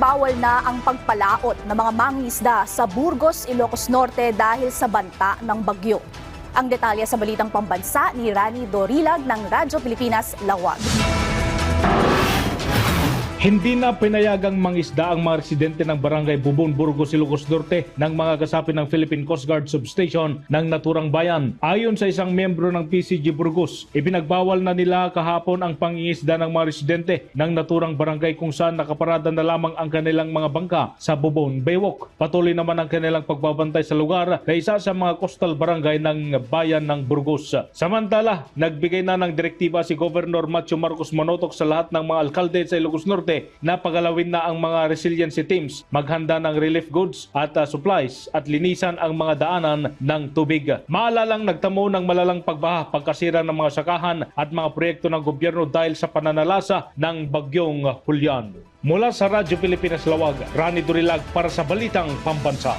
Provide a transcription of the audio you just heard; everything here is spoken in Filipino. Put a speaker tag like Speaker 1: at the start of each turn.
Speaker 1: ipinagbawal na ang pagpalaot ng mga mangingisda sa Burgos, Ilocos Norte dahil sa banta ng bagyo. Ang detalye sa balitang pambansa ni Rani Dorilag ng Radyo Pilipinas, Lawag.
Speaker 2: Hindi na pinayagang mangisda ang mga residente ng Barangay Bubon, Burgos, Ilocos Norte ng mga kasapi ng Philippine Coast Guard Substation ng naturang bayan. Ayon sa isang miyembro ng PCG Burgos, ipinagbawal na nila kahapon ang pangingisda ng mga residente ng naturang barangay kung saan nakaparada na lamang ang kanilang mga bangka sa Bubon, Baywok. Patuloy naman ang kanilang pagbabantay sa lugar na isa sa mga coastal barangay ng bayan ng Burgos. Samantala, nagbigay na ng direktiba si Governor Macho Marcos Manotok sa lahat ng mga alkalde sa Ilocos Norte na pagalawin na ang mga resiliency teams, maghanda ng relief goods at supplies at linisan ang mga daanan ng tubig. Maalalang nagtamo ng malalang pagbaha, pagkasira ng mga sakahan at mga proyekto ng gobyerno dahil sa pananalasa ng bagyong Julian. Mula sa Radyo Pilipinas Lawag, Rani Dorilag para sa Balitang Pambansa.